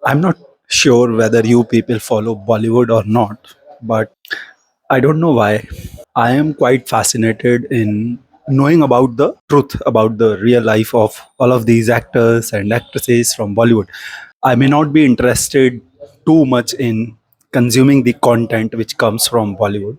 I'm not sure whether you people follow Bollywood or not, but I don't know why. I am quite fascinated in knowing about the truth about the real life of all of these actors and actresses from Bollywood. I may not be interested too much in consuming the content which comes from Bollywood,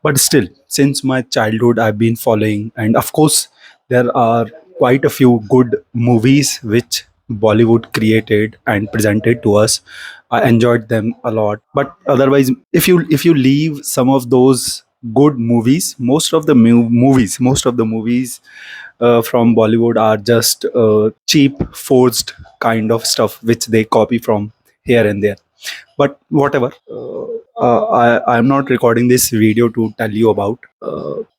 but still, since my childhood, I've been following, and of course, there are quite a few good movies which Bollywood created and presented to us. I enjoyed them a lot, but otherwise, if you leave some of those good movies, most of the movies from Bollywood are just cheap, forced kind of stuff which they copy from here and there. But whatever, I'm not recording this video to tell you about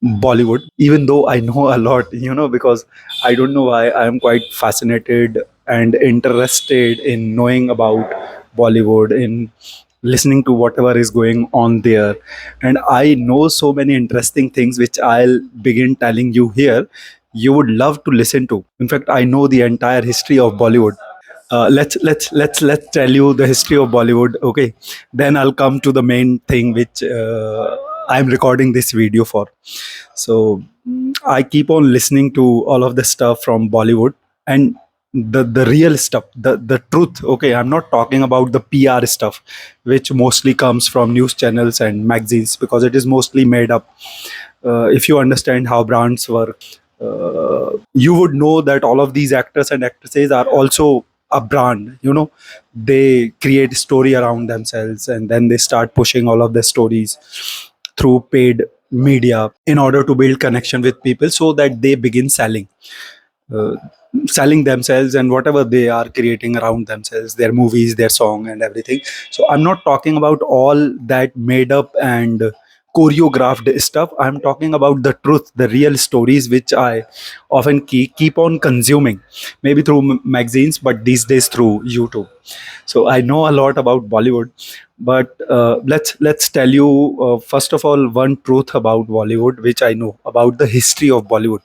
Bollywood, even though I know a lot, because I don't know why I am quite fascinated and interested in knowing about Bollywood, in listening to whatever is going on there. And I know so many interesting things which I'll begin telling you here. You would love to listen to. In fact, I know the entire history of Bollywood. Let's tell you the history of Bollywood. Okay, then I'll come to the main thing which I'm recording this video for. So I keep on listening to all of the stuff from Bollywood, and the real stuff, the truth. Okay, I'm not talking about the PR stuff, which mostly comes from news channels and magazines, because it is mostly made up. If you understand how brands work, you would know that all of these actors and actresses are also a brand. They create story around themselves, and then they start pushing all of the stories through paid media in order to build connection with people, so that they begin uh, selling themselves and whatever they are creating around themselves, their movies, their song, and everything. So I'm not talking about all that made up and choreographed stuff. I'm talking about the truth, the real stories which I often keep on consuming, maybe through magazines, but these days through YouTube. So I know a lot about Bollywood, but let's tell you, first of all, one truth about Bollywood which I know about the history of Bollywood.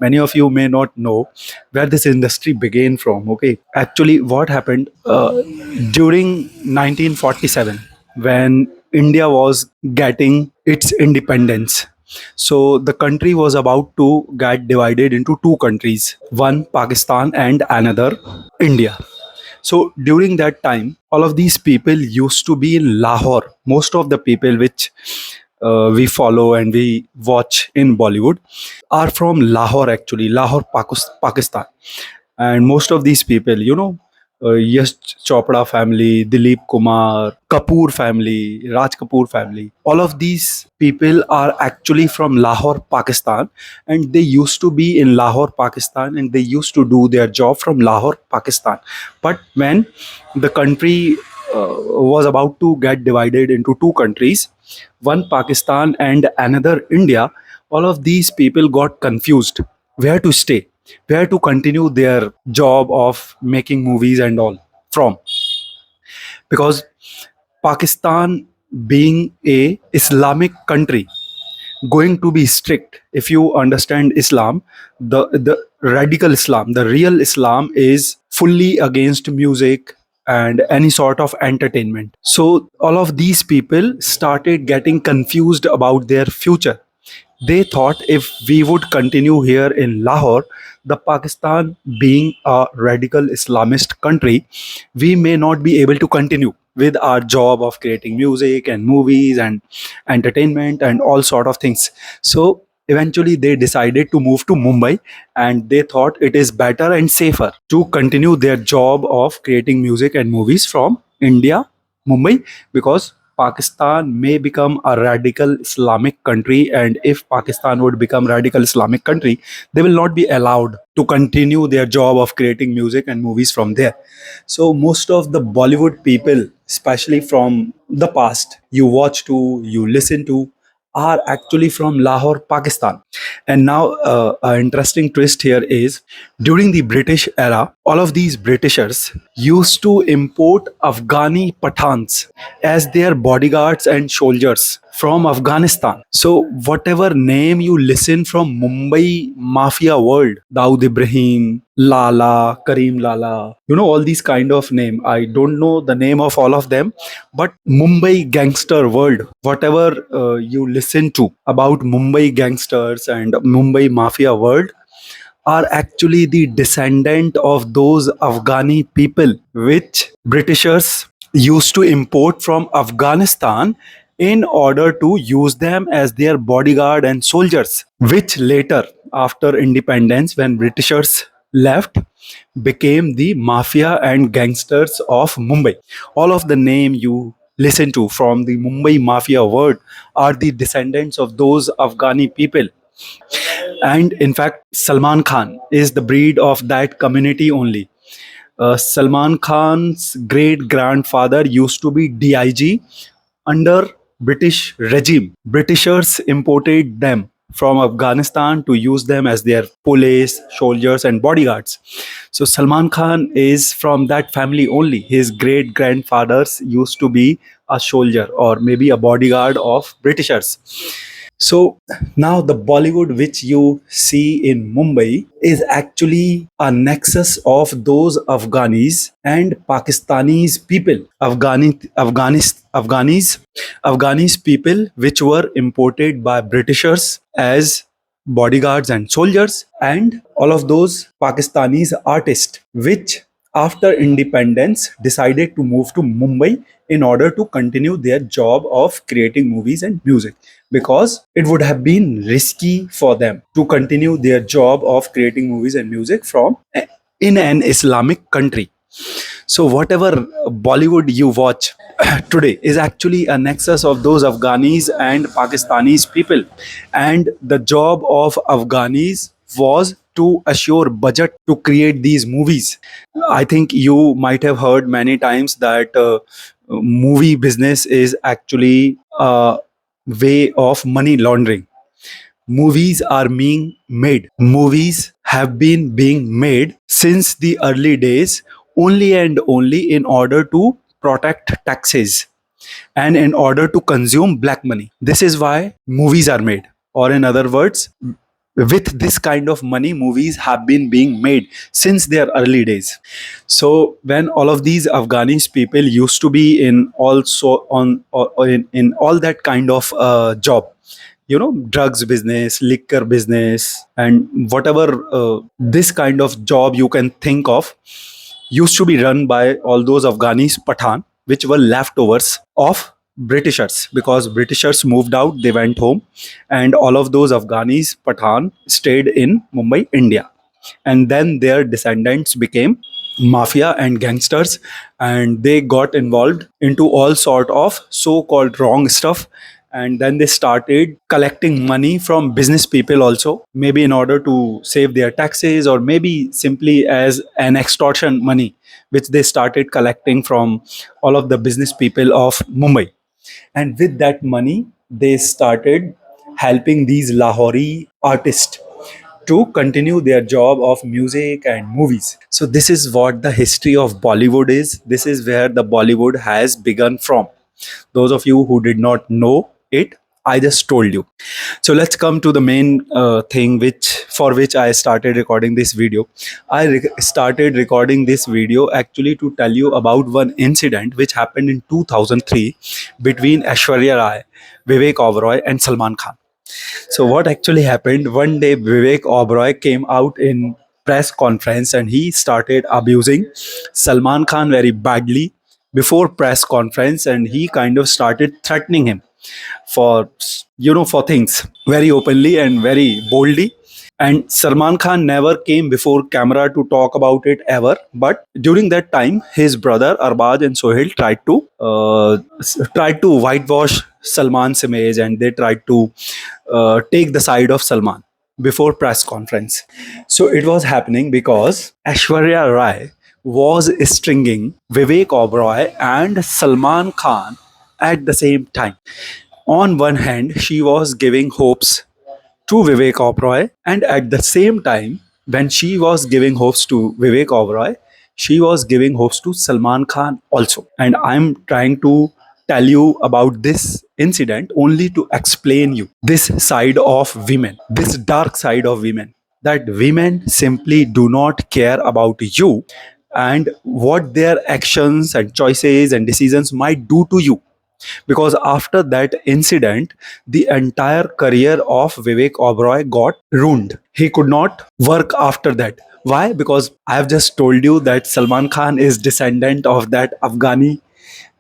Many of you may not know where this industry began from. Okay, actually, what happened during 1947, when India was getting its independence. So the country was about to get divided into two countries, one Pakistan and another India. So during that time, all of these people used to be in Lahore. Most of the people which we follow and we watch in Bollywood are from Lahore, actually, Lahore, Pakistan. And most of these people, Yash Chopra family, Dilip Kumar, Kapoor family, Raj Kapoor family, all of these people are actually from Lahore, Pakistan, and they used to be in Lahore, Pakistan, and they used to do their job from Lahore, Pakistan. But when the country was about to get divided into two countries, one Pakistan and another India, all of these people got confused where to stay, where to continue their job of making movies and all from, because Pakistan, being a Islamic country, going to be strict. If you understand Islam, the radical Islam, the real Islam, is fully against music and any sort of entertainment. So all of these people started getting confused about their future. They thought if we would continue here in Lahore, the Pakistan being a radical Islamist country, we may not be able to continue with our job of creating music and movies and entertainment and all sort of things. So eventually they decided to move to Mumbai, and they thought it is better and safer to continue their job of creating music and movies from India, Mumbai, because Pakistan may become a radical Islamic country, and if Pakistan would become radical Islamic country, they will not be allowed to continue their job of creating music and movies from there. So most of the Bollywood people, especially from the past, you watch to, you listen to, are actually from Lahore, Pakistan. And now, an interesting twist here is, during the British era, all of these Britishers used to import Afghani Pathans as their bodyguards and soldiers from Afghanistan. So, whatever name you listen from Mumbai mafia world, Dawood Ibrahim, Lala, Kareem Lala, all these kind of name. I don't know the name of all of them, but Mumbai gangster world, whatever you listen to about Mumbai gangsters and Mumbai mafia world, are actually the descendant of those Afghani people which Britishers used to import from Afghanistan in order to use them as their bodyguard and soldiers, which later, after independence, when Britishers left, became the mafia and gangsters of Mumbai. All of the name you listen to from the Mumbai mafia world are the descendants of those Afghani people. And in fact, Salman Khan is the breed of that community only. Salman Khan's great grandfather used to be DIG under British regime. Britishers imported them from Afghanistan to use them as their police, soldiers, and bodyguards. So Salman Khan is from that family only. His great grandfathers used to be a soldier or maybe a bodyguard of Britishers. So now the Bollywood which you see in Mumbai is actually a nexus of those Afghanis and Pakistanis people. Afghanis people which were imported by Britishers as bodyguards and soldiers, and all of those Pakistanis artists which after independence decided to move to Mumbai in order to continue their job of creating movies and music, because it would have been risky for them to continue their job of creating movies and music from in an Islamic country. So whatever Bollywood you watch today is actually a nexus of those Afghanis and Pakistanis people. And the job of Afghanis was to assure budget to create these movies. I think you might have heard many times that movie business is actually a way of money laundering. Movies are being made. Movies have been being made since the early days only and only in order to protect taxes and in order to consume black money. This is why movies are made. Or, in other words, with this kind of money, movies have been being made since their early days. So when all of these Afghanis people used to be in also on or in all that kind of job, drugs business, liquor business, and whatever this kind of job you can think of, used to be run by all those Afghanis Pathan, which were leftovers of Britishers, because Britishers moved out, they went home, and all of those Afghanis Pathan stayed in Mumbai, India. And then their descendants became mafia and gangsters, and they got involved into all sort of so-called wrong stuff. And then they started collecting money from business people also, maybe in order to save their taxes, or maybe simply as an extortion money which they started collecting from all of the business people of Mumbai. And with that money they started helping these Lahori artists to continue their job of music and movies. So this is what the history of Bollywood is. This is where the Bollywood has begun from. Those of you who did not know it, I just told you. So let's come to the main thing which I started recording this video. Started recording this video actually to tell you about one incident which happened in 2003 between Aishwarya Rai, Vivek Oberoi, and Salman Khan. So what actually happened? One day Vivek Oberoi came out in press conference and he started abusing Salman Khan very badly before press conference, and he kind of started threatening him for for things very openly and very boldly. And Salman Khan never came before camera to talk about it ever. But during that time, his brother Arbaz and Sohail tried to whitewash Salman's image, and they tried to take the side of Salman before press conference. So it was happening because Aishwarya Rai was stringing Vivek Oberoi and Salman Khan at the same time. On one hand, she was giving hopes to Vivek Oberoi, and at the same time, when she was giving hopes to Vivek Oberoi, she was giving hopes to Salman Khan also. And I'm trying to tell you about this incident only to explain you this side of women, this dark side of women, that women simply do not care about you and what their actions and choices and decisions might do to you, because after that incident the entire career of Vivek Oberoi got ruined. He could not work after that. Why? Because I have just told you that Salman Khan is descendant of that Afghani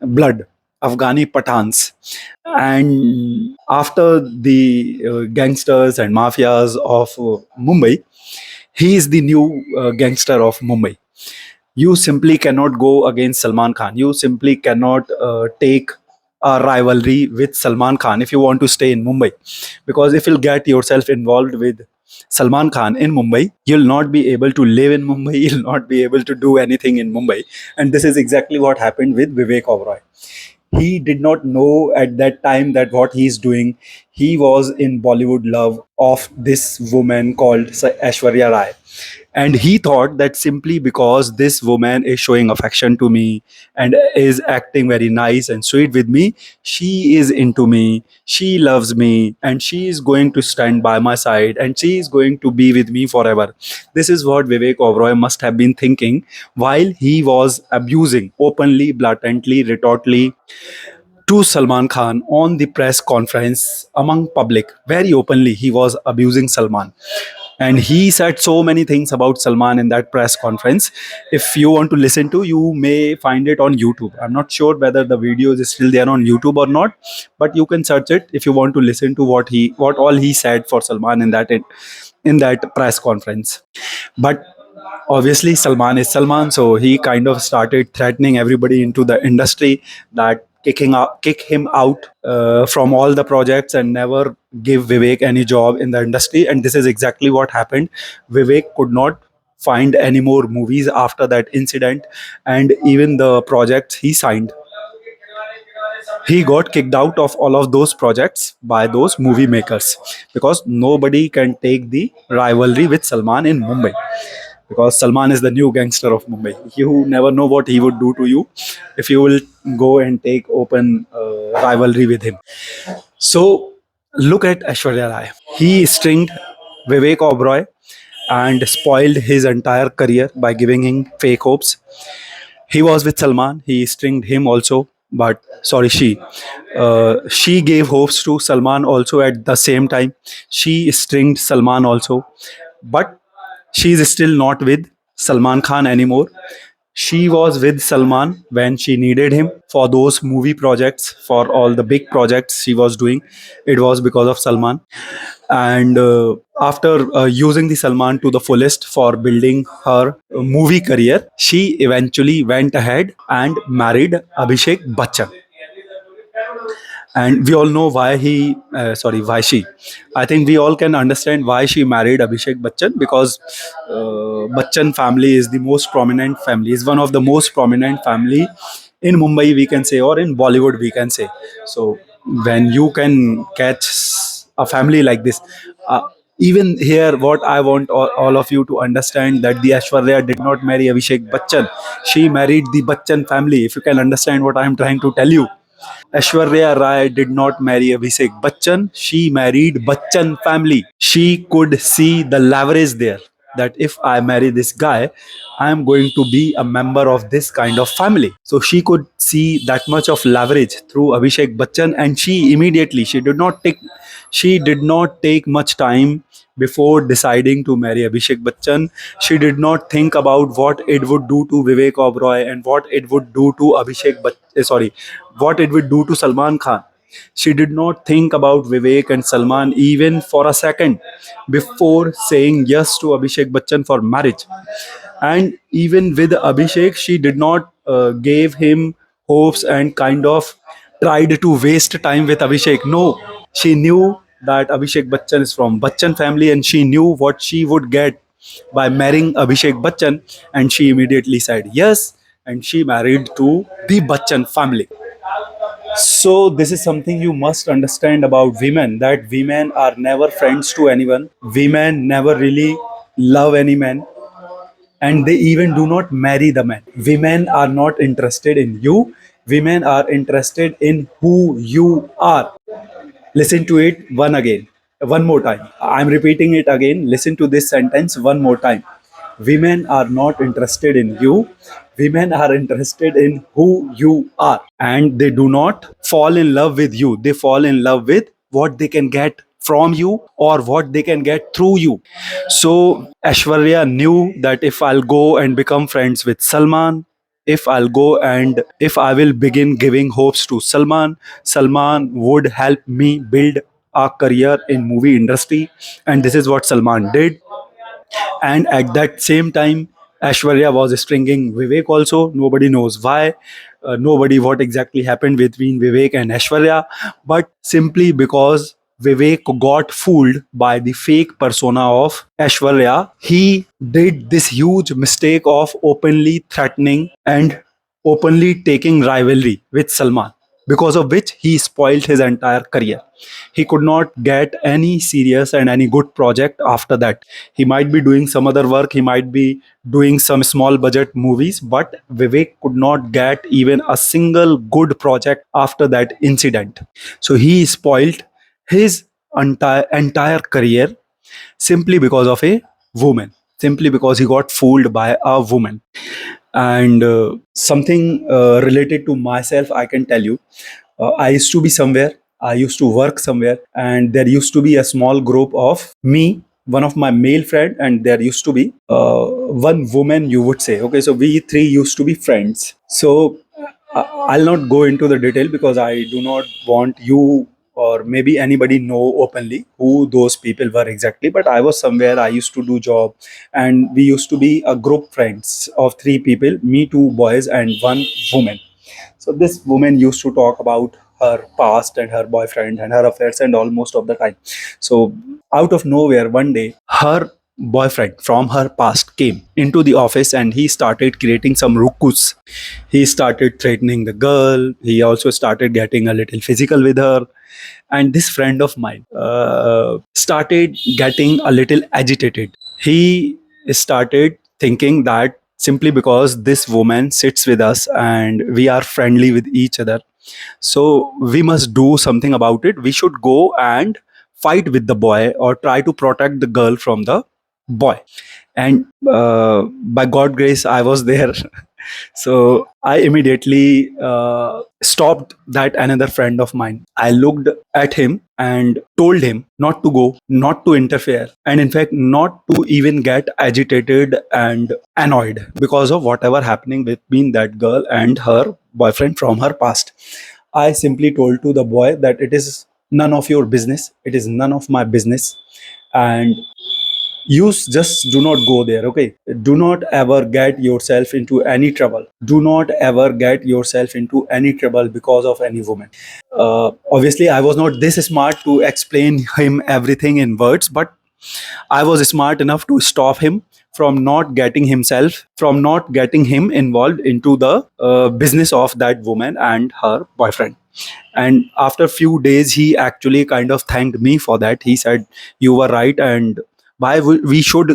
blood, Afghani Pathans. And after the gangsters and mafias of Mumbai, he is the new gangster of Mumbai. You simply cannot go against Salman Khan. You simply cannot take a rivalry with Salman Khan if you want to stay in Mumbai. Because if you'll get yourself involved with Salman Khan in Mumbai, you'll not be able to live in Mumbai, you'll not be able to do anything in Mumbai. And this is exactly what happened with Vivek Oberoi. He did not know at that time that what he's doing. He was in Bollywood love of this woman called Aishwarya Rai, and he thought that simply because this woman is showing affection to me and is acting very nice and sweet with me, she is into me, she loves me, and she is going to stand by my side and she is going to be with me forever. This is what Vivek Oberoi must have been thinking while he was abusing openly, blatantly, rhetorically to Salman Khan on the press conference among public. Very openly, he was abusing Salman. And he said so many things about Salman in that press conference. If you want to listen to, you may find it on YouTube. I'm not sure whether the video is still there on YouTube or not, but you can search it if you want to listen to what all he said for Salman in that press conference. But obviously Salman is Salman, so he kind of started threatening everybody into the industry that kick him out from all the projects and never give Vivek any job in the industry. And this is exactly what happened. Vivek could not find any more movies after that incident, and even the projects he signed, he got kicked out of all of those projects by those movie makers, because nobody can take the rivalry with Salman in Mumbai, because Salman is the new gangster of Mumbai. You never know what he would do to you if you will go and take open rivalry with him. So look at Aishwarya Rai. He stringed Vivek Oberoi and spoiled his entire career by giving him fake hopes. He was with Salman. He stringed him also, but sorry, she. She gave hopes to Salman also at the same time. She stringed Salman also, but she is still not with Salman Khan anymore. She was with Salman when she needed him for those movie projects, for all the big projects she was doing. It was because of Salman. And after using the Salman to the fullest for building her movie career, she eventually went ahead and married Abhishek Bachchan. And we all know why why she. I think we all can understand why she married Abhishek Bachchan, because Bachchan family is the most prominent family, is one of the most prominent family in Mumbai, we can say, or in Bollywood, we can say. So when you can catch a family like this, uh, even here, what I want all of you to understand, that the Aishwarya did not marry Abhishek Bachchan, she married the Bachchan family. If you can understand what I am trying to tell you, Aishwarya Rai did not marry Abhishek Bachchan. She married Bachchan family. She could see the leverage there, that if I marry this guy, I am going to be a member of this kind of family. So she could see that much of leverage through Abhishek Bachchan, and she did not take much time before deciding to marry Abhishek Bachchan. She did not think about what it would do to Vivek Oberoi and what it would do to what it would do to Salman Khan. She did not think about Vivek and Salman even for a second before saying yes to Abhishek Bachchan for marriage. And even with Abhishek, she did not gave him hopes and kind of tried to waste time with Abhishek. No, she knew that Abhishek Bachchan is from Bachchan family, and she knew what she would get by marrying Abhishek Bachchan, and she immediately said yes, and she married to the Bachchan family. So this is something you must understand about women, that women are never friends to anyone. Women never really love any man, and they even do not marry the man. Women are not interested in you. Women are interested in who you are. Listen to it one more time. I'm repeating it again. Listen to this sentence one more time. Women are not interested in you. Women are interested in who you are. And they do not fall in love with you. They fall in love with what they can get from you or what they can get through you. So Ashwarya knew that if I'll go and become friends with Salman, if I'll go and if I will begin giving hopes to Salman, Salman would help me build a career in movie industry. And this is what Salman did. And at that same time, Ashwarya was stringing Vivek also. Nobody knows why. Nobody what exactly happened between Vivek and Ashwarya, but simply because Vivek got fooled by the fake persona of Ashwarya, he did this huge mistake of openly threatening and openly taking rivalry with Salman, because of which he spoiled his entire career. He could not get any serious and any good project after that. He might be doing some other work, he might be doing some small budget movies, but Vivek could not get even a single good project after that incident. So he spoiled his entire career simply because of a woman, simply because he got fooled by a woman. And something related to myself, I can tell you. I used to be somewhere, I used to work somewhere, and there used to be a small group of me, one of my male friend, and there used to be one woman, you would say. Okay, so we three used to be friends. So I'll not go into the detail because I do not want you or maybe anybody know openly who those people were exactly. But I was somewhere, I used to do job, and we used to be a group friends of three people, me, two boys, and one woman. So this woman used to talk about her past and her boyfriend and her affairs and all most of the time. So out of nowhere, one day, her boyfriend from her past came into the office and he started creating some rukus. He started threatening the girl. He also started getting a little physical with her. And this friend of mine started getting a little agitated. He started thinking that simply because this woman sits with us and we are friendly with each other, so we must do something about it. We should go and fight with the boy or try to protect the girl from the boy. And by God grace, I was there. So I immediately stopped that another friend of mine. I looked at him and told him not to go, not to interfere, and in fact, not to even get agitated and annoyed because of whatever happening between that girl and her boyfriend from her past. I simply told to the boy that it is none of your business, it is none of my business, and just do not go there. Okay, do not ever get yourself into any trouble. Do not ever get yourself into any trouble because of any woman. Obviously I was not this smart to explain him everything in words, but I was smart enough to stop him from not getting him involved into the business of that woman and her boyfriend. And after few days, he actually kind of thanked me for that. He said, "You were right, and we should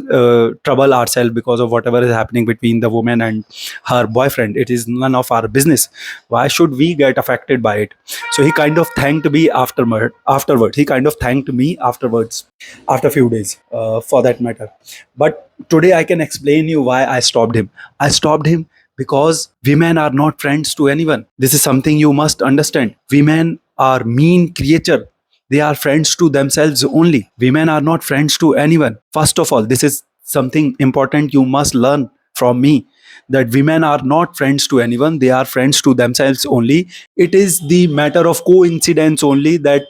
trouble ourselves because of whatever is happening between the woman and her boyfriend. It is none of our business. Why should we get affected by it?" So he kind of thanked me afterward. He kind of thanked me afterwards, after few days, for that matter. But today I can explain you why I stopped him. I stopped him because women are not friends to anyone. This is something you must understand. Women are mean creature. They are friends to themselves only. Women are not friends to anyone. First of all, this is something important you must learn from me, that women are not friends to anyone. They are friends to themselves only. It is the matter of coincidence only that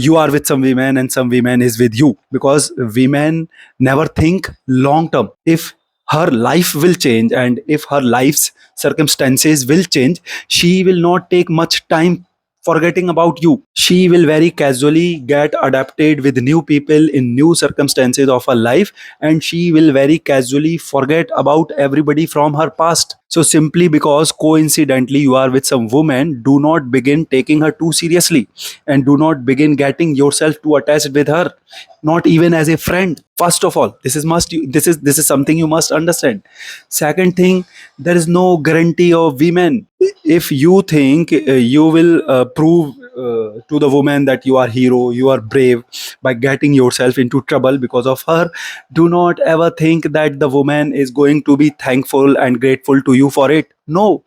you are with some women and some women is with you, because women never think long term. If her life will change and if her life's circumstances will change, she will not take much time forgetting about you. She will very casually get adapted with new people in new circumstances of her life, and she will very casually forget about everybody from her past. So simply because coincidentally you are with some woman, do not begin taking her too seriously, and do not begin getting yourself too attached with her, not even as a friend. First of all, this is something you must understand. Second thing, there is no guarantee of women. If you think you will prove to the woman that you are hero, you are brave, by getting yourself into trouble because of her, do not ever think that the woman is going to be thankful and grateful to you for it. No,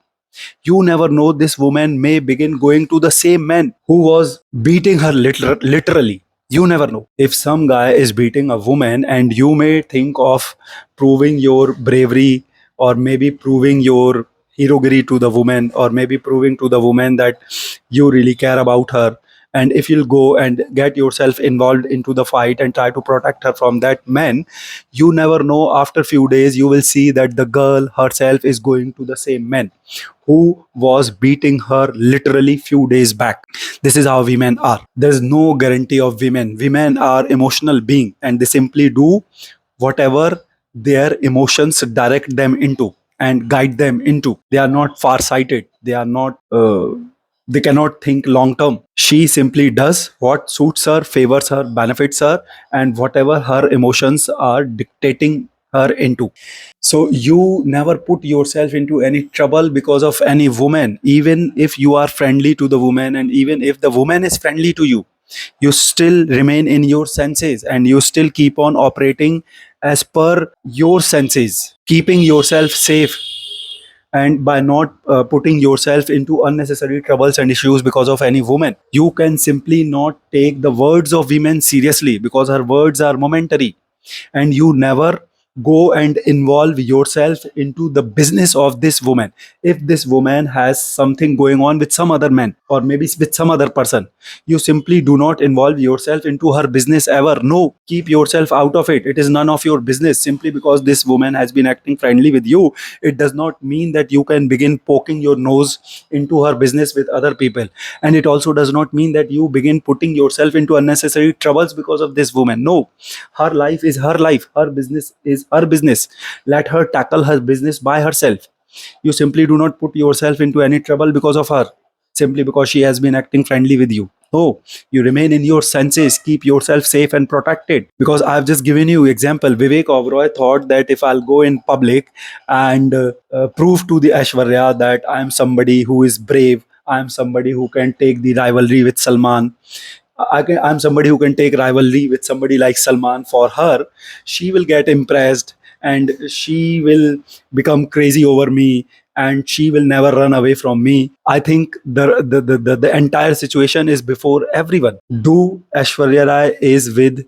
you never know, this woman may begin going to the same man who was beating her literally. You never know. If some guy is beating a woman and you may think of proving your bravery, or maybe proving your herogary to the woman, or maybe proving to the woman that you really care about her, and if you'll go and get yourself involved into the fight and try to protect her from that man, you never know, after few days you will see that the girl herself is going to the same man who was beating her literally few days back. This is how women are. There's no guarantee of women. Women are emotional being, and they simply do whatever their emotions direct them into and guide them into. They are not far sighted. They are not they cannot think long term. She simply does what suits her, favors her, benefits her, and whatever her emotions are dictating her into. So you never put yourself into any trouble because of any woman, even if you are friendly to the woman, and even if the woman is friendly to you. You still remain in your senses, and you still keep on operating as per your senses, keeping yourself safe, and by not putting yourself into unnecessary troubles and issues because of any woman. You can simply not take the words of women seriously because her words are momentary, and you never go and involve yourself into the business of this woman. If this woman has something going on with some other man, or maybe with some other person, you simply do not involve yourself into her business ever. No, keep yourself out of it. It is none of your business. Simply because this woman has been acting friendly with you, it does not mean that you can begin poking your nose into her business with other people. And it also does not mean that you begin putting yourself into unnecessary troubles because of this woman. No, her life is her life, her business is her business. Let her tackle her business by herself. You simply do not put yourself into any trouble because of her, simply because she has been acting friendly with you. No, you remain in your senses, keep yourself safe and protected. Because I've just given you example. Vivek Oberoi thought that if I'll go in public and prove to the Aishwarya that I am somebody who is brave, I am somebody who can take the rivalry with Salman, I'm somebody who can take rivalry with somebody like Salman. For her, she will get impressed, and she will become crazy over me, and she will never run away from me. I think the entire situation is before everyone. Do Ashwarya Rai is with,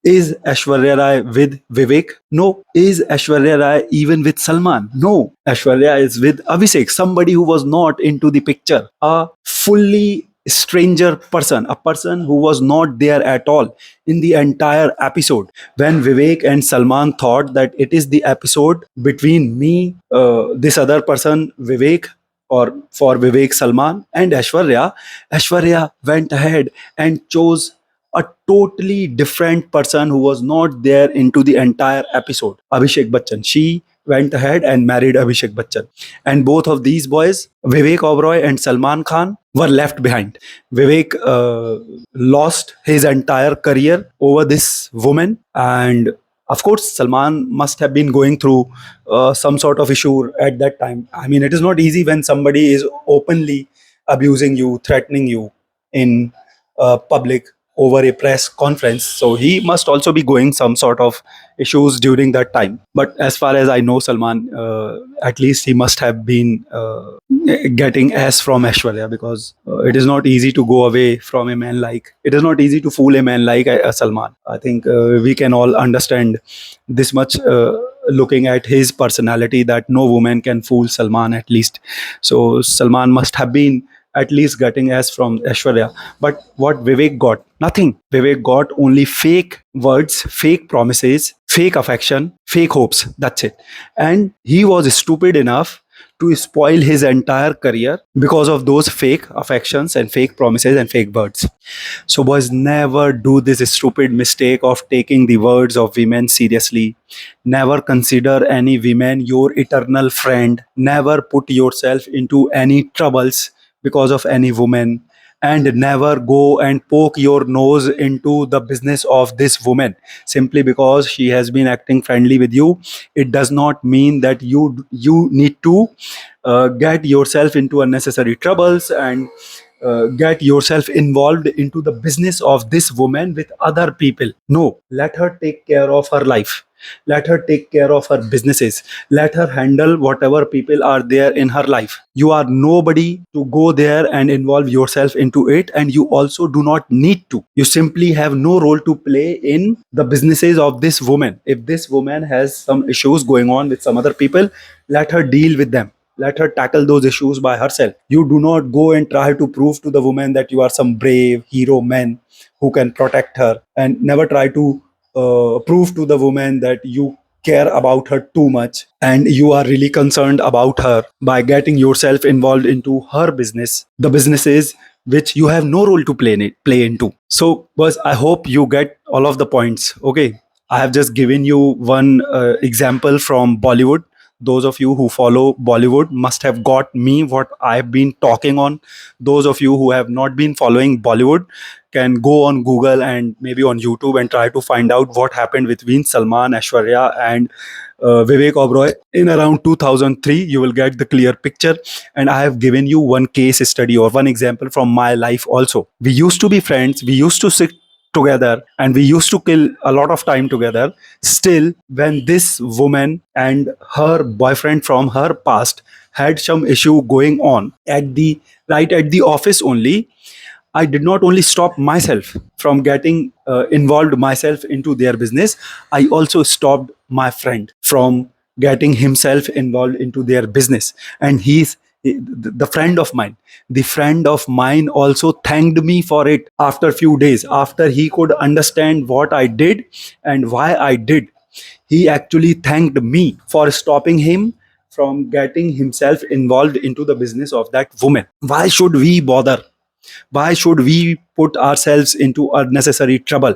is Ashwarya Rai with Vivek? No. Is Ashwarya Rai even with Salman? No. Ashwarya is with Abhishek, somebody who was not into the picture. A fully stranger person, a person who was not there at all in the entire episode. When Vivek and Salman thought that it is the episode between me, this other person, Vivek, or for Vivek, Salman, and Ashwarya, Ashwarya went ahead and chose a totally different person who was not there into the entire episode, Abhishek Bachchan. She went ahead and married Abhishek Bachchan. And both of these boys, Vivek Oberoi and Salman Khan, were left behind. Vivek lost his entire career over this woman, and of course, Salman must have been going through some sort of issue at that time. I mean, it is not easy when somebody is openly abusing you, threatening you in public over a press conference. So he must also be going some sort of issues during that time. But as far as I know, Salman, at least he must have been getting S from Aishwarya, because it is not easy to go away from a man like, it is not easy to fool a man like Salman. I think we can all understand this much. Looking at his personality, that no woman can fool Salman, at least. So Salman must have been at least getting S from Aishwarya. But what Vivek got? Nothing. Vivek got only fake words, fake promises, fake affection, fake hopes. That's it. And he was stupid enough to spoil his entire career because of those fake affections and fake promises and fake words. So, boys, never do this stupid mistake of taking the words of women seriously. Never consider any women your eternal friend. Never put yourself into any troubles because of any woman. And never go and poke your nose into the business of this woman simply because she has been acting friendly with you. It does not mean that you need to get yourself into unnecessary troubles and get yourself involved into the business of this woman with other people. No, let her take care of her life. Let her take care of her businesses. Let her handle whatever people are there in her life. You are nobody to go there and involve yourself into it, and you also do not need to. You simply have no role to play in the businesses of this woman. If this woman has some issues going on with some other people, let her deal with them. Let her tackle those issues by herself. You do not go and try to prove to the woman that you are some brave hero man who can protect her, and never try to prove to the woman that you care about her too much and you are really concerned about her by getting yourself involved into her business, the businesses which you have no role to play into. So, boss, I hope you get all of the points. Okay, I have just given you one example from Bollywood. Those of you who follow Bollywood must have got me what I've been talking on. Those of you who have not been following Bollywood can go on Google and maybe on YouTube and try to find out what happened between Salman, Aishwarya, and Vivek Oberoi in around 2003. You will get the clear picture. And I have given you one case study or one example from my life also. We used to be friends. We used to sit together and we used to kill a lot of time together. Still, when this woman and her boyfriend from her past had some issue going on at the right at the office only, I did not only stop myself from getting involved myself into their business, I also stopped my friend from getting himself involved into their business. And the friend of mine. The friend of mine also thanked me for it after a few days, after he could understand what I did and why I did. He actually thanked me for stopping him from getting himself involved into the business of that woman. Why should we bother? Why should we put ourselves into unnecessary trouble?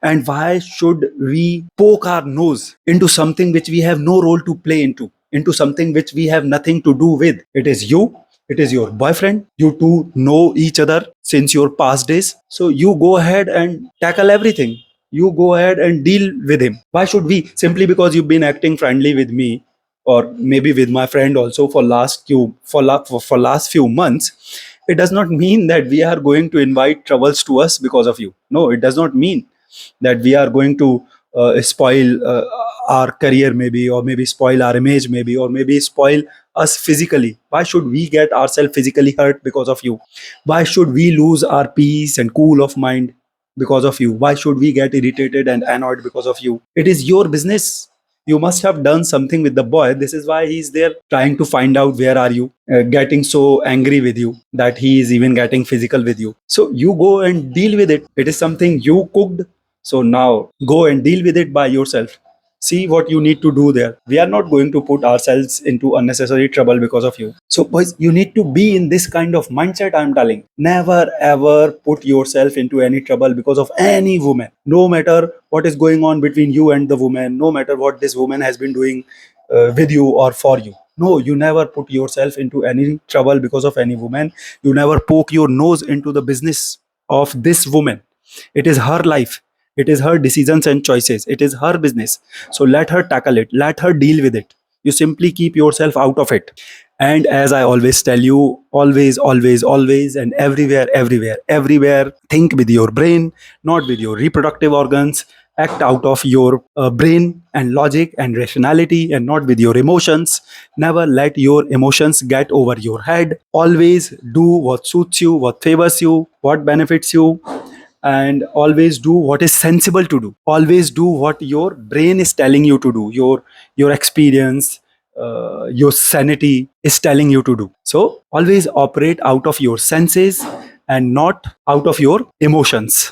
And why should we poke our nose into something which we have no role to play into something which we have nothing to do with? It is you, it is your boyfriend. You two know each other since your past days. So you go ahead and tackle everything. You go ahead and deal with him. Why should we? Simply because you've been acting friendly with me or maybe with my friend also for last few months, it does not mean that we are going to invite troubles to us because of you. No, it does not mean that we are going to spoil our career maybe, or maybe spoil our image maybe, or maybe spoil us physically. Why should we get ourselves physically hurt because of you? Why should we lose our peace and cool of mind because of you? Why should we get irritated and annoyed because of you? It is your business. You must have done something with the boy. This is why he's there trying to find out where are you, getting so angry with you that he is even getting physical with you. So you go and deal with it. It is something you cooked. So now go and deal with it by yourself. See what you need to do there. We are not going to put ourselves into unnecessary trouble because of you. So, boys, you need to be in this kind of mindset. I'm telling. Never ever put yourself into any trouble because of any woman. No matter what is going on between you and the woman, no matter what this woman has been doing with you or for you. No, you never put yourself into any trouble because of any woman. You never poke your nose into the business of this woman. It is her life. It is her decisions and choices. It is her business. So let her tackle it. Let her deal with it. You simply keep yourself out of it. And as I always tell you, always, always, always, and everywhere, everywhere, everywhere, think with your brain, not with your reproductive organs. Act out of your brain and logic and rationality and not with your emotions. Never let your emotions get over your head. Always do what suits you, what favors you, what benefits you, and always do what is sensible to do. Always do what your brain is telling you to do. Your experience, your sanity is telling you to do. So always operate out of your senses and not out of your emotions.